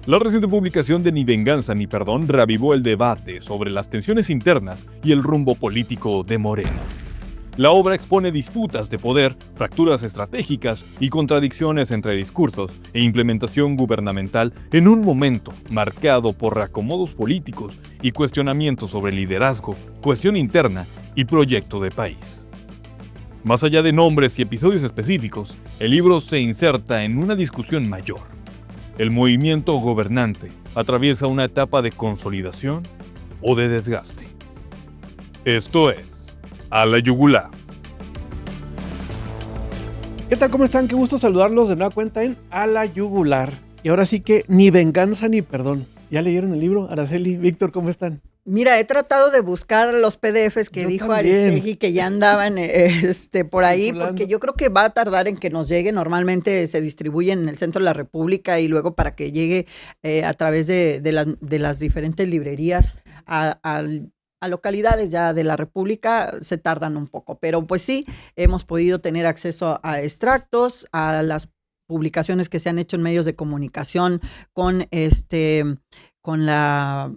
La reciente publicación de Ni Venganza ni Perdón reavivó el debate sobre las tensiones internas y el rumbo político de Morena. La obra expone disputas de poder, fracturas estratégicas y contradicciones entre discursos e implementación gubernamental en un momento marcado por reacomodos políticos y cuestionamientos sobre liderazgo, cohesión interna y proyecto de país. Más allá de nombres y episodios específicos, el libro se inserta en una discusión mayor. ¿El movimiento gobernante atraviesa una etapa de consolidación o de desgaste? Esto es A la Yugular. ¿Qué tal? ¿Cómo están? Qué gusto saludarlos de nueva cuenta en A la Yugular. Y ahora sí que ni venganza ni perdón. ¿Ya leyeron el libro? Araceli, Víctor, ¿cómo están? Mira, he tratado de buscar los PDFs que Yo dijo también. Aristegui que ya andaban por ahí, Circulando. porque yo creo que va a tardar en que nos llegue. Normalmente se distribuye en el centro de la República y luego para que llegue a través de las diferentes librerías a localidades ya de la República se tardan un poco. Pero pues sí, hemos podido tener acceso a extractos, a las publicaciones que se han hecho en medios de comunicación con con la,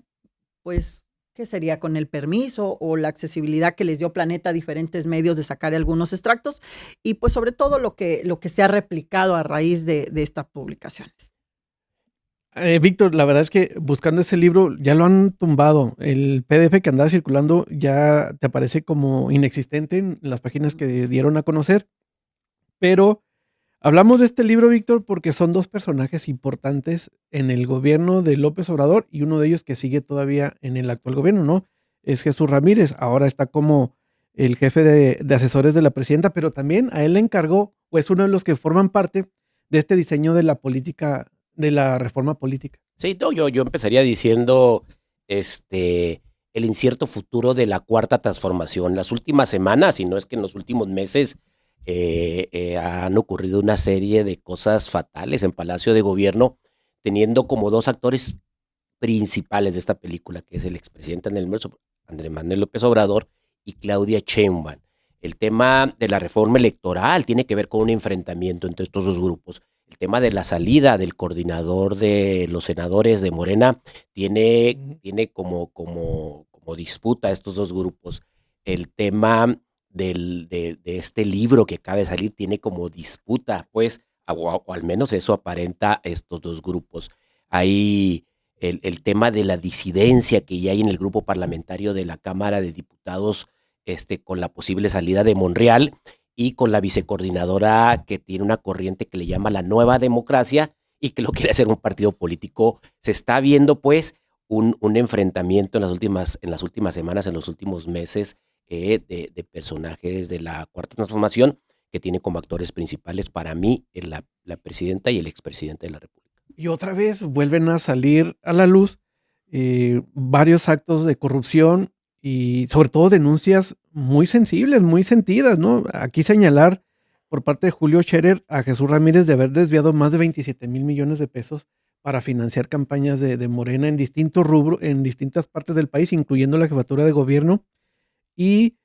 pues, ¿qué sería? Con el permiso o la accesibilidad que les dio Planeta a diferentes medios de sacar algunos extractos y pues sobre todo lo que se ha replicado a raíz de estas publicaciones. Víctor, la verdad es que buscando ese libro ya lo han tumbado. El PDF que andaba circulando ya te aparece como inexistente en las páginas que dieron a conocer. Pero hablamos de este libro, Víctor, porque son dos personajes importantes en el gobierno de López Obrador y uno de ellos que sigue todavía en el actual gobierno, ¿no? Es Jesús Ramírez. Ahora está como el jefe de asesores de la presidenta, pero también a él le encargó, o es uno de los que forman parte de este diseño de la política, de la reforma política. Sí, no, yo empezaría diciendo el incierto futuro de la cuarta transformación. Las últimas semanas, y no es que en los últimos meses, han ocurrido una serie de cosas fatales en Palacio de Gobierno, teniendo como dos actores principales de esta película, que es el expresidente Andrés Manuel López Obrador y Claudia Sheinbaum. El tema de la reforma electoral tiene que ver con un enfrentamiento entre estos dos grupos. El tema de la salida del coordinador de los senadores de Morena tiene como disputa a estos dos grupos. El tema de este libro que acaba de salir tiene como disputa, pues, o al menos eso aparenta estos dos grupos. Hay el tema de la disidencia que ya hay en el grupo parlamentario de la Cámara de Diputados, con la posible salida de Monreal y con la vicecoordinadora que tiene una corriente que le llama la Nueva Democracia y que lo quiere hacer un partido político. Se está viendo, pues, un enfrentamiento en las últimas semanas, en los últimos meses, de personajes de la Cuarta Transformación que tiene como actores principales para mí la presidenta y el expresidente de la República. Y otra vez vuelven a salir a la luz varios actos de corrupción y sobre todo denuncias muy sensibles, muy sentidas, ¿no? Aquí señalar por parte de Julio Scherer a Jesús Ramírez de haber desviado más de 27 mil millones de pesos para financiar campañas de Morena en distintos rubros, en distintas partes del país, incluyendo la jefatura de gobierno y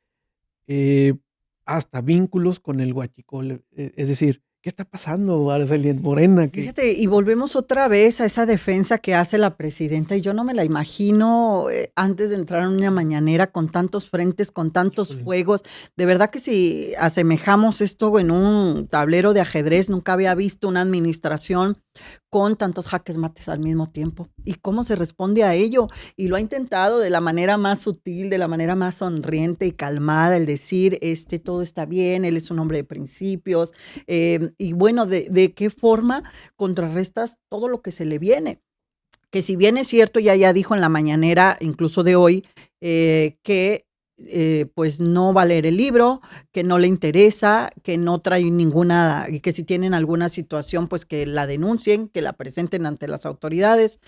hasta vínculos con el huachicol. Es decir, ¿qué está pasando, Araceli, en Morena? Fíjate, y volvemos otra vez a esa defensa que hace la presidenta, y yo no me la imagino antes de entrar en una mañanera con tantos frentes, con tantos fuegos. De verdad que si asemejamos esto en un tablero de ajedrez, nunca había visto una administración con tantos jaques mates al mismo tiempo. ¿Y cómo se responde a ello? Y lo ha intentado de la manera más sutil, de la manera más sonriente y calmada, el decir, todo está bien, él es un hombre de principios, y bueno, ¿de qué forma contrarrestas todo lo que se le viene? Que si bien es cierto, ya dijo en la mañanera, incluso de hoy, que pues no va a leer el libro, que no le interesa, que no trae ninguna, y que si tienen alguna situación, pues que la denuncien, que la presenten ante las autoridades,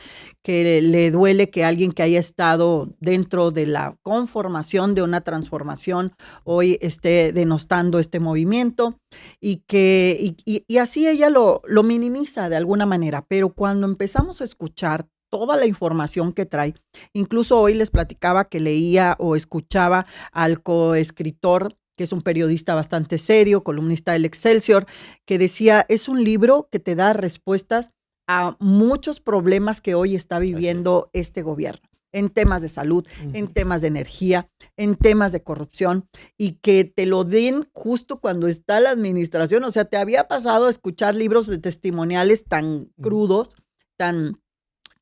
que le duele que alguien que haya estado dentro de la conformación de una transformación hoy esté denostando este movimiento y así ella lo minimiza de alguna manera, pero cuando empezamos a escuchar toda la información que trae. Incluso hoy les platicaba que leía o escuchaba al coescritor, que es un periodista bastante serio, columnista del Excelsior, que decía, es un libro que te da respuestas a muchos problemas que hoy está viviendo este gobierno, en temas de salud, en temas de energía, en temas de corrupción, y que te lo den justo cuando está la administración. O sea, te había pasado a escuchar libros de testimoniales tan crudos, tan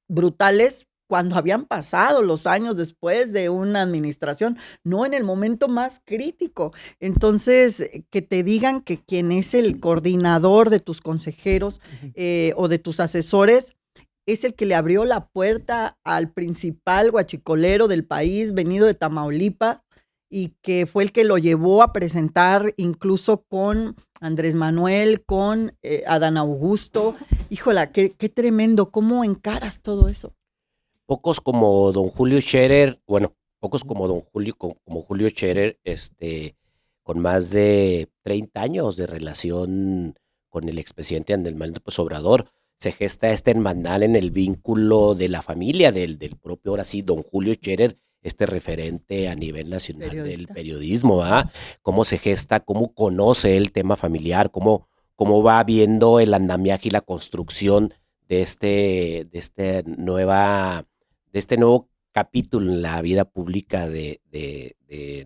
brutales, cuando habían pasado los años después de una administración, no en el momento más crítico. Entonces, que te digan que quien es el coordinador de tus consejeros o de tus asesores es el que le abrió la puerta al principal guachicolero del país, venido de Tamaulipas, y que fue el que lo llevó a presentar incluso con Andrés Manuel, con Adán Augusto. Híjola, qué tremendo. ¿Cómo encaras todo eso? Pocos como don Julio Scherer, pocos como don Julio, como Julio Scherer, con más de 30 años de relación con el expresidente Andrés Manuel López Obrador, se gesta esta hermandad en el vínculo de la familia del propio, ahora sí, don Julio Scherer, este referente a nivel nacional del periodismo, cómo se gesta, cómo conoce el tema familiar, cómo va viendo el andamiaje y la construcción de este nuevo capítulo en la vida pública de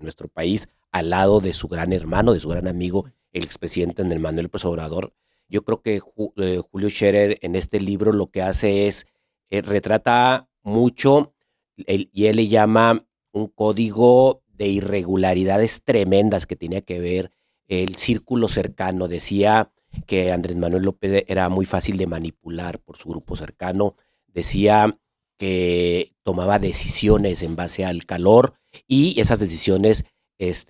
nuestro país, al lado de su gran hermano, de su gran amigo, el expresidente Andrés Manuel López Obrador. Yo creo que Julio Scherer en este libro lo que hace es retrata mucho, y él le llama un código de irregularidades tremendas que tenía que ver el círculo cercano. Decía que Andrés Manuel López era muy fácil de manipular por su grupo cercano. Decía que tomaba decisiones en base al calor, y esas decisiones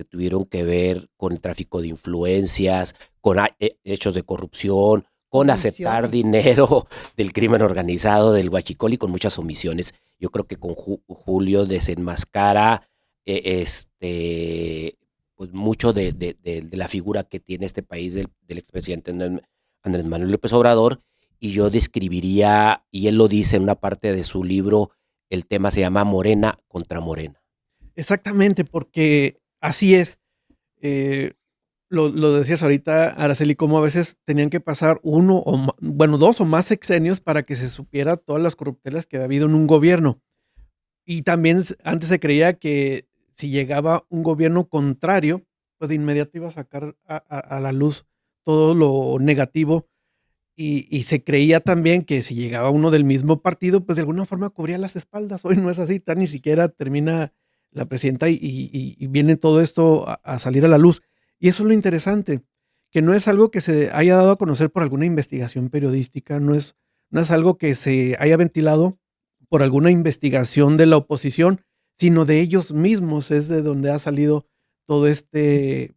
tuvieron que ver con el tráfico de influencias, con hechos de corrupción, con aceptar dinero del crimen organizado, del huachicol, y con muchas omisiones. Yo creo que con Julio desenmascara pues mucho de la figura que tiene este país del expresidente Andrés Manuel López Obrador, y yo describiría, y él lo dice en una parte de su libro, el tema se llama Morena contra Morena. Exactamente, porque así es. Lo decías ahorita, Araceli, como a veces tenían que pasar dos o más sexenios para que se supiera todas las corruptelas que había habido en un gobierno. Y también antes se creía que si llegaba un gobierno contrario, pues de inmediato iba a sacar a la luz todo lo negativo. Y se creía también que si llegaba uno del mismo partido, pues de alguna forma cubría las espaldas. Hoy no es así, ni siquiera termina la presidenta y viene todo esto a salir a la luz. Y eso es lo interesante, que no es algo que se haya dado a conocer por alguna investigación periodística, no es algo que se haya ventilado por alguna investigación de la oposición, sino de ellos mismos, es de donde ha salido todo este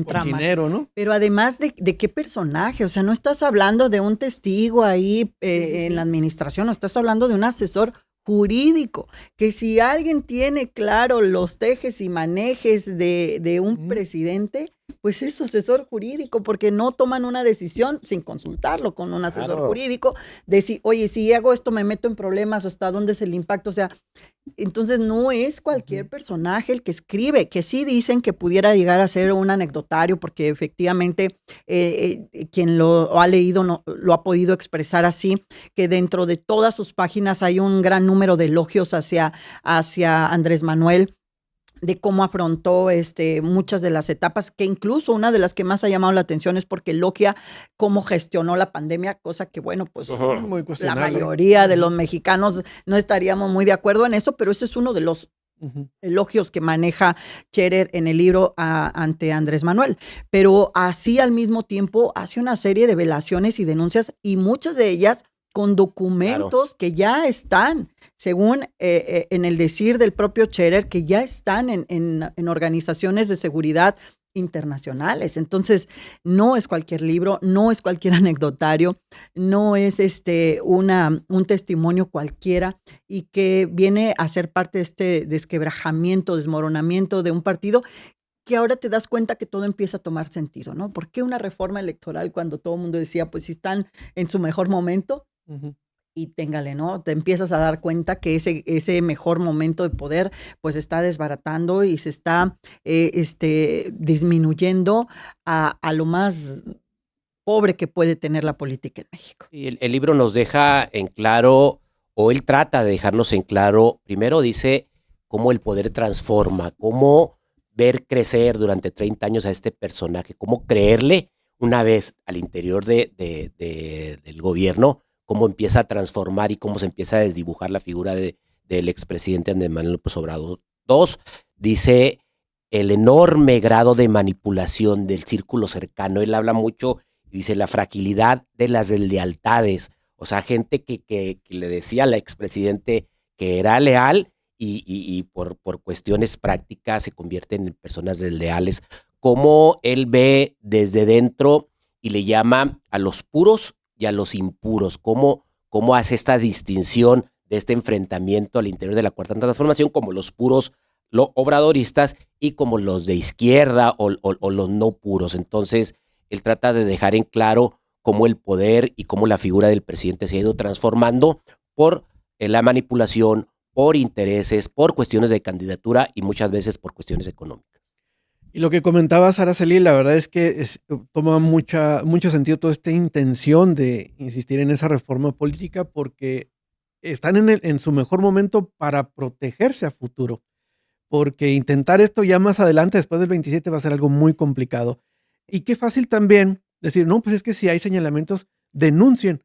cochinero, ¿no? Pero además de qué personaje, o sea, no estás hablando de un testigo ahí en la administración, no estás hablando de un asesor jurídico, que si alguien tiene claro los tejes y manejes de un presidente, pues es su asesor jurídico, porque no toman una decisión sin consultarlo con un asesor jurídico, de si, oye, si hago esto me meto en problemas, hasta dónde es el impacto, o sea, entonces no es cualquier personaje el que escribe, que sí dicen que pudiera llegar a ser un anecdotario, porque efectivamente quien lo ha leído lo ha podido expresar así, que dentro de todas sus páginas hay un gran número de elogios hacia Andrés Manuel, de cómo afrontó muchas de las etapas, que incluso una de las que más ha llamado la atención es porque elogia cómo gestionó la pandemia, cosa que, bueno, pues muy la mayoría de los mexicanos no estaríamos muy de acuerdo en eso, pero ese es uno de los elogios que maneja Scherer en el libro ante Andrés Manuel. Pero así al mismo tiempo hace una serie de velaciones y denuncias, y muchas de ellas con documentos que ya están, según en el decir del propio Scherer, que ya están en organizaciones de seguridad internacionales. Entonces, no es cualquier libro, no es cualquier anecdotario, no es un testimonio cualquiera, y que viene a ser parte de este desquebrajamiento, desmoronamiento de un partido, que ahora te das cuenta que todo empieza a tomar sentido, ¿no? ¿Por qué una reforma electoral cuando todo el mundo decía, pues si están en su mejor momento? Y téngale, ¿no? Te empiezas a dar cuenta que ese mejor momento de poder pues está desbaratando y se está disminuyendo a lo más pobre que puede tener la política en México. Y el libro nos deja en claro, o él trata de dejarnos en claro, primero dice cómo el poder transforma, cómo ver crecer durante 30 años a este personaje, cómo creerle una vez al interior del gobierno, cómo empieza a transformar y cómo se empieza a desdibujar la figura del expresidente Andrés Manuel López Obrador. Dos, dice el enorme grado de manipulación del círculo cercano. Él habla mucho, dice, la fragilidad de las deslealtades. O sea, gente que le decía al expresidente que era leal y por cuestiones prácticas se convierten en personas desleales. Cómo él ve desde dentro y le llama a los puros y a los impuros. Cómo hace esta distinción de este enfrentamiento al interior de la Cuarta Transformación, como los puros obradoristas y como los de izquierda o los no puros. Entonces, él trata de dejar en claro cómo el poder y cómo la figura del presidente se ha ido transformando por la manipulación, por intereses, por cuestiones de candidatura y muchas veces por cuestiones económicas. Y lo que comentabas, Araceli, la verdad es que toma mucho sentido toda esta intención de insistir en esa reforma política porque están en su mejor momento para protegerse a futuro. Porque intentar esto ya más adelante, después del 27, va a ser algo muy complicado. Y qué fácil también decir, no, pues es que si hay señalamientos, denuncien.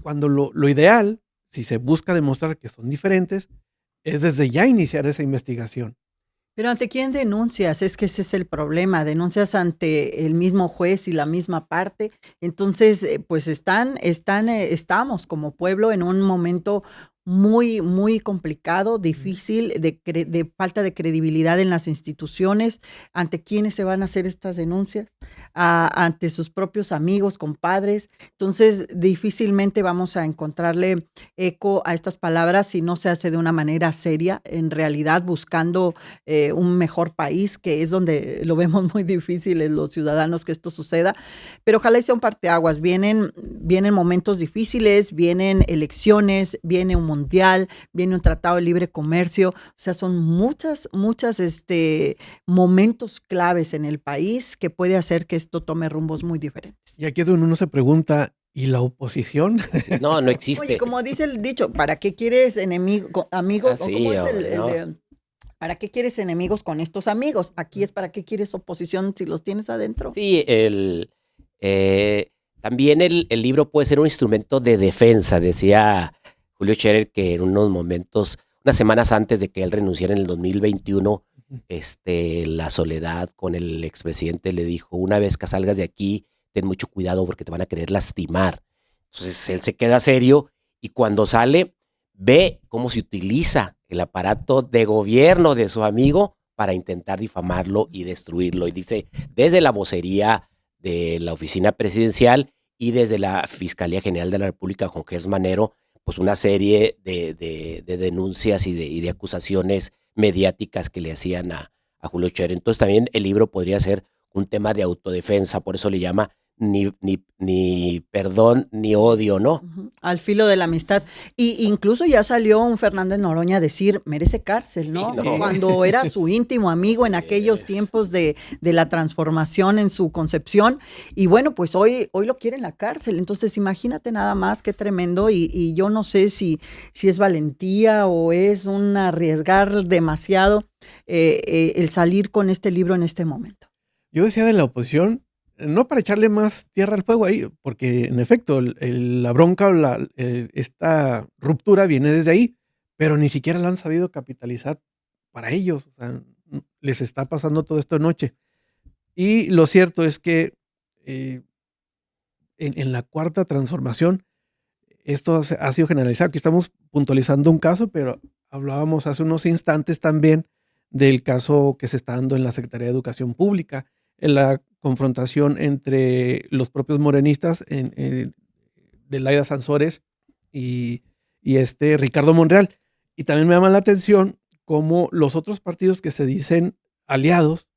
Cuando lo ideal, si se busca demostrar que son diferentes, es desde ya iniciar esa investigación. Pero ¿ante quién denuncias? Es que ese es el problema. Denuncias ante el mismo juez y la misma parte. Entonces, pues estamos como pueblo en un momento muy, muy complicado, difícil, de falta de credibilidad en las instituciones. ¿Ante quiénes se van a hacer estas denuncias? Ante sus propios amigos, compadres. Entonces, difícilmente vamos a encontrarle eco a estas palabras si no se hace de una manera seria, en realidad buscando un mejor país, que es donde lo vemos muy difícil en los ciudadanos que esto suceda. Pero ojalá sea un parteaguas. Vienen momentos difíciles, vienen elecciones, viene un mundial, viene un tratado de libre comercio, o sea, son muchos momentos claves en el país que puede hacer que esto tome rumbos muy diferentes. Y aquí es donde uno se pregunta, ¿y la oposición? No existe. Oye, como dice el dicho, ¿para qué quieres amigos? ¿Cómo es ¿para qué quieres enemigos con estos amigos? Aquí es ¿para qué quieres oposición si los tienes adentro? Sí, también el libro puede ser un instrumento de defensa, decía Julio Scherer, que en unos momentos, unas semanas antes de que él renunciara en el 2021, la Soledad con el expresidente le dijo, una vez que salgas de aquí, ten mucho cuidado porque te van a querer lastimar. Entonces él se queda serio y cuando sale, ve cómo se utiliza el aparato de gobierno de su amigo para intentar difamarlo y destruirlo. Y dice, desde la vocería de la oficina presidencial y desde la Fiscalía General de la República, con Gers Manero, pues una serie de denuncias y de acusaciones mediáticas que le hacían a Julio Scherer. Entonces también el libro podría ser un tema de autodefensa, por eso le llama ni perdón ni odio, ¿no? Al filo de la amistad. Y incluso ya salió un Fernández Noroña a decir, merece cárcel, ¿no? Sí, no. Cuando era su íntimo amigo en aquellos tiempos de la transformación en su concepción. Y bueno, pues hoy lo quiere en la cárcel. Entonces imagínate nada más qué tremendo. Y yo no sé si es valentía o es un arriesgar demasiado el salir con este libro en este momento. Yo decía de la oposición, no para echarle más tierra al fuego ahí, porque en efecto la bronca o esta ruptura viene desde ahí, pero ni siquiera la han sabido capitalizar para ellos. O sea, les está pasando todo esto anoche. Y lo cierto es que en la Cuarta Transformación esto ha sido generalizado. Aquí estamos puntualizando un caso, pero hablábamos hace unos instantes también del caso que se está dando en la Secretaría de Educación Pública, en la confrontación entre los propios morenistas de Laida Sansores y Ricardo Monreal. Y también me llama la atención cómo los otros partidos que se dicen aliados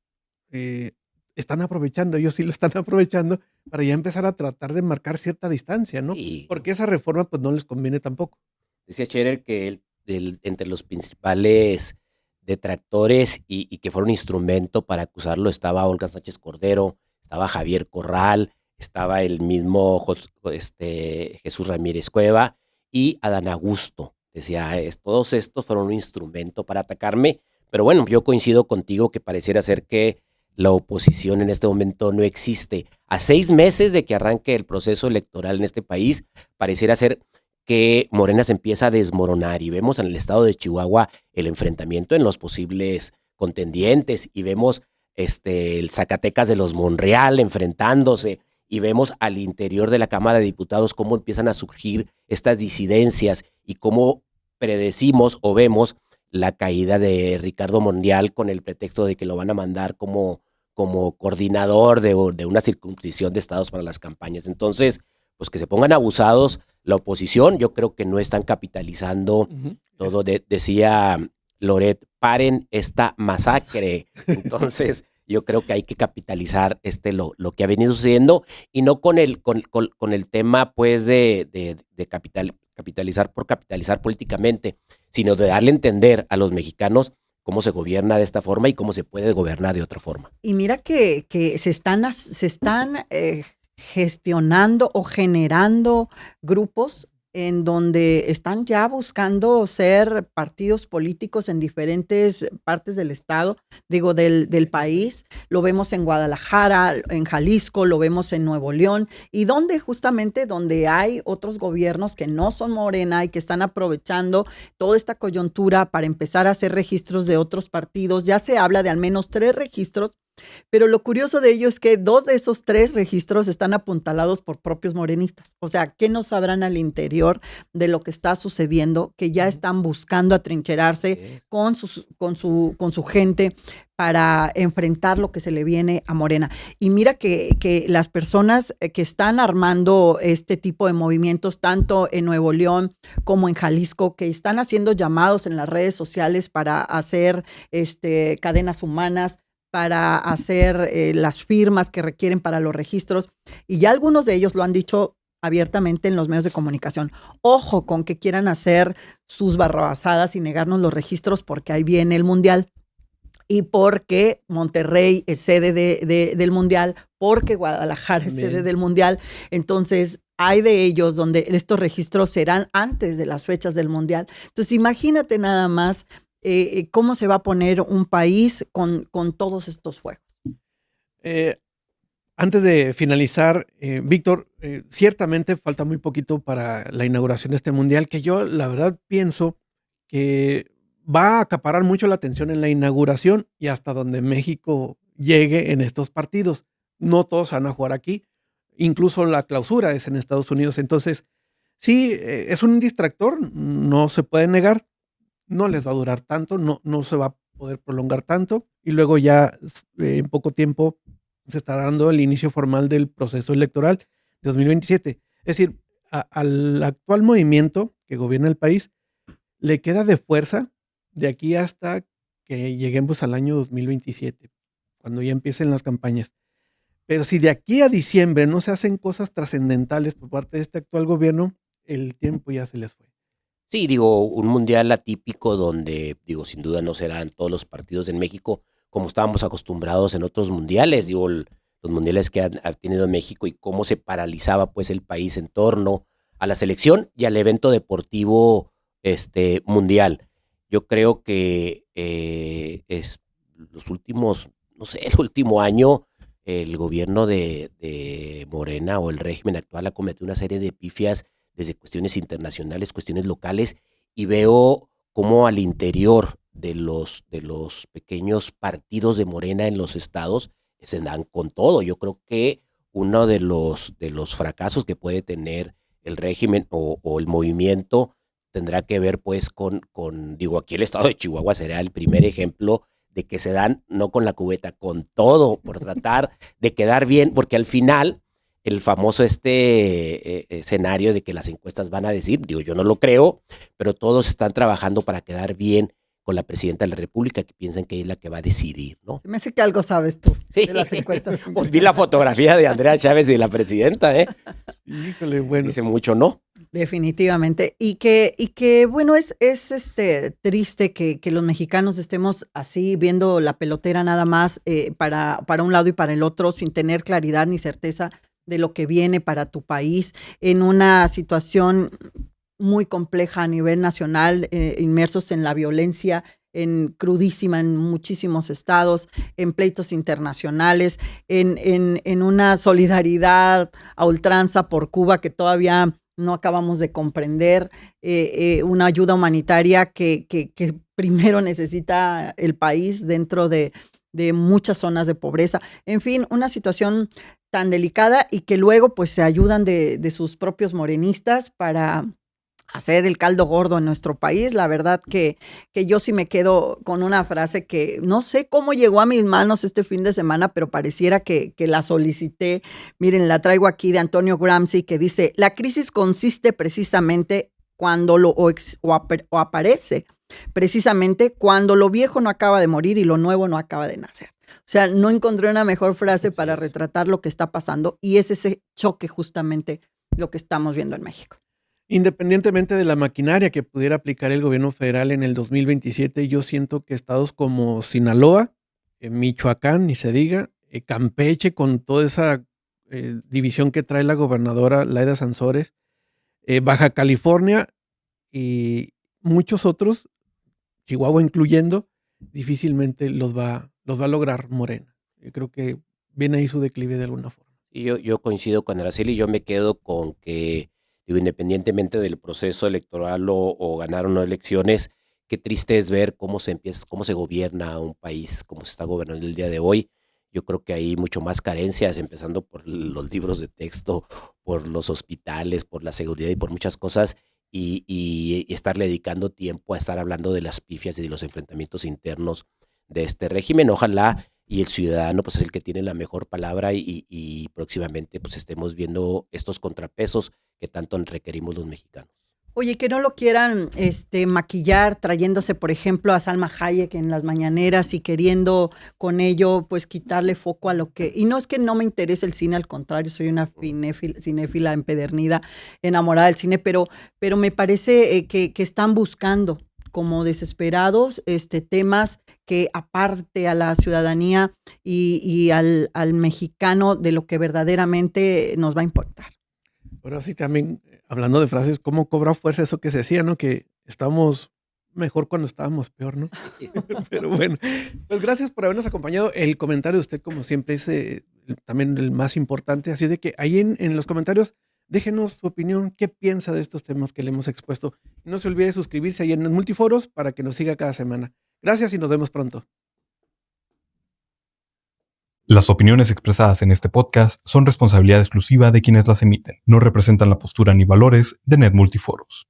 están aprovechando, ellos sí lo están aprovechando para ya empezar a tratar de marcar cierta distancia, ¿no? Sí. Porque esa reforma pues no les conviene tampoco. Decía Scherer que entre los principales detractores y que fueron instrumento para acusarlo estaba Olga Sánchez Cordero, estaba Javier Corral, estaba el mismo Jesús Ramírez Cueva y Adán Augusto. Decía, todos estos fueron un instrumento para atacarme, pero bueno, yo coincido contigo que pareciera ser que la oposición en este momento no existe. A 6 meses de que arranque el proceso electoral en este país, pareciera ser que Morena se empieza a desmoronar y vemos en el estado de Chihuahua el enfrentamiento en los posibles contendientes y vemos el Zacatecas de los Monreal enfrentándose y vemos al interior de la Cámara de Diputados cómo empiezan a surgir estas disidencias y cómo predecimos o vemos la caída de Ricardo Monreal con el pretexto de que lo van a mandar como coordinador de una circunscripción de estados para las campañas. Entonces, pues que se pongan abusados la oposición, yo creo que no están capitalizando todo. Decía Loret, paren esta masacre. Entonces, yo creo que hay que capitalizar lo que ha venido sucediendo y no con el tema pues de capitalizar por capitalizar políticamente, sino de darle a entender a los mexicanos cómo se gobierna de esta forma y cómo se puede gobernar de otra forma. Y mira que se están gestionando o generando grupos en donde están ya buscando ser partidos políticos en diferentes partes del estado, del país. Lo vemos en Guadalajara, en Jalisco, lo vemos en Nuevo León, y justamente donde hay otros gobiernos que no son Morena y que están aprovechando toda esta coyuntura para empezar a hacer registros de otros partidos. Ya se habla de al menos 3 registros. Pero lo curioso de ello es que 2 de esos 3 registros están apuntalados por propios morenistas. O sea, ¿qué no sabrán al interior de lo que está sucediendo? Que ya están buscando atrincherarse con su gente para enfrentar lo que se le viene a Morena. Y mira que las personas que están armando este tipo de movimientos, tanto en Nuevo León como en Jalisco, que están haciendo llamados en las redes sociales para hacer cadenas humanas, para hacer las firmas que requieren para los registros, y ya algunos de ellos lo han dicho abiertamente en los medios de comunicación. Ojo con que quieran hacer sus barrabasadas y negarnos los registros, porque ahí viene el Mundial, y porque Monterrey es sede del Mundial, porque Guadalajara es sede del Mundial. Entonces, hay de ellos donde estos registros serán antes de las fechas del Mundial. Entonces, imagínate nada más cómo se va a poner un país con todos estos fuegos. Antes de finalizar, Víctor, ciertamente falta muy poquito para la inauguración de este mundial, que yo la verdad pienso que va a acaparar mucho la atención en la inauguración y hasta donde México llegue en estos partidos. No todos van a jugar aquí, incluso la clausura es en Estados Unidos. Entonces, sí, es un distractor, no se puede negar. No les va a durar tanto, no se va a poder prolongar tanto, y luego ya en poco tiempo se estará dando el inicio formal del proceso electoral de 2027. Es decir, al actual movimiento que gobierna el país le queda de fuerza de aquí hasta que lleguemos al año 2027, cuando ya empiecen las campañas. Pero si de aquí a diciembre no se hacen cosas trascendentales por parte de este actual gobierno, el tiempo ya se les fue. Sí, un mundial atípico donde, sin duda no serán todos los partidos en México como estábamos acostumbrados en otros mundiales, los mundiales que ha tenido México y cómo se paralizaba pues el país en torno a la selección y al evento deportivo mundial. Yo creo que es los últimos, el último año, el gobierno de Morena o el régimen actual ha cometido una serie de pifias desde cuestiones internacionales, cuestiones locales, y veo cómo al interior de los pequeños partidos de Morena en los estados se dan con todo. Yo creo que uno de los fracasos que puede tener el régimen o el movimiento tendrá que ver pues con aquí el estado de Chihuahua será el primer ejemplo de que se dan no con la cubeta, con todo, por tratar de quedar bien, porque al final el famoso escenario de que las encuestas van a decir, yo no lo creo, pero todos están trabajando para quedar bien con la presidenta de la República, que piensan que es la que va a decidir, ¿no? Me hace que algo sabes tú de las encuestas. Pues vi la fotografía de Andrea Chávez y de la presidenta, Híjole, bueno. Dice mucho, ¿no? Definitivamente. Y que bueno, es triste que los mexicanos estemos así viendo la pelotera nada más para un lado y para el otro, sin tener claridad ni certeza de lo que viene para tu país en una situación muy compleja a nivel nacional, inmersos en la violencia, crudísima en muchísimos estados, en pleitos internacionales, en una solidaridad a ultranza por Cuba que todavía no acabamos de comprender, una ayuda humanitaria que primero necesita el país dentro de muchas zonas de pobreza. En fin, una situación tan delicada y que luego pues se ayudan de sus propios morenistas para hacer el caldo gordo en nuestro país. La verdad que yo sí me quedo con una frase que no sé cómo llegó a mis manos este fin de semana, pero pareciera que la solicité. Miren, la traigo aquí de Antonio Gramsci, que dice: la crisis consiste precisamente cuando aparece precisamente cuando lo viejo no acaba de morir y lo nuevo no acaba de nacer. O sea, no encontré una mejor frase para retratar lo que está pasando, y es ese choque justamente lo que estamos viendo en México. Independientemente de la maquinaria que pudiera aplicar el gobierno federal en el 2027, yo siento que estados como Sinaloa, Michoacán, ni se diga, Campeche, con toda esa división que trae la gobernadora Laida Sansores, Baja California y muchos otros, Chihuahua incluyendo, difícilmente los va a lograr Morena. Yo creo que viene ahí su declive de alguna forma. Y yo coincido con Araceli, yo me quedo con que, independientemente del proceso electoral o ganar o no elecciones, qué triste es ver cómo se gobierna un país, cómo se está gobernando el día de hoy. Yo creo que hay mucho más carencias, empezando por los libros de texto, por los hospitales, por la seguridad y por muchas cosas, y estarle dedicando tiempo a estar hablando de las pifias y de los enfrentamientos internos de este régimen. Ojalá y el ciudadano pues es el que tiene la mejor palabra y próximamente pues estemos viendo estos contrapesos que tanto requerimos los mexicanos. Oye, que no lo quieran maquillar trayéndose, por ejemplo, a Salma Hayek en las mañaneras y queriendo con ello pues quitarle foco a lo que... Y no es que no me interese el cine, al contrario, soy una cinéfila empedernida, enamorada del cine, pero me parece que están buscando como desesperados temas que aparte a la ciudadanía y al mexicano de lo que verdaderamente nos va a importar. Pero sí, también, hablando de frases, ¿cómo cobra fuerza eso que se decía, no? Que estamos mejor cuando estábamos peor, ¿no? Pero bueno, pues gracias por habernos acompañado. El comentario de usted, como siempre, es también el más importante. Así es de que ahí en los comentarios, déjenos su opinión, qué piensa de estos temas que le hemos expuesto. Y no se olvide suscribirse ahí en los Multiforos para que nos siga cada semana. Gracias y nos vemos pronto. Las opiniones expresadas en este podcast son responsabilidad exclusiva de quienes las emiten. No representan la postura ni valores de Net Multiforos.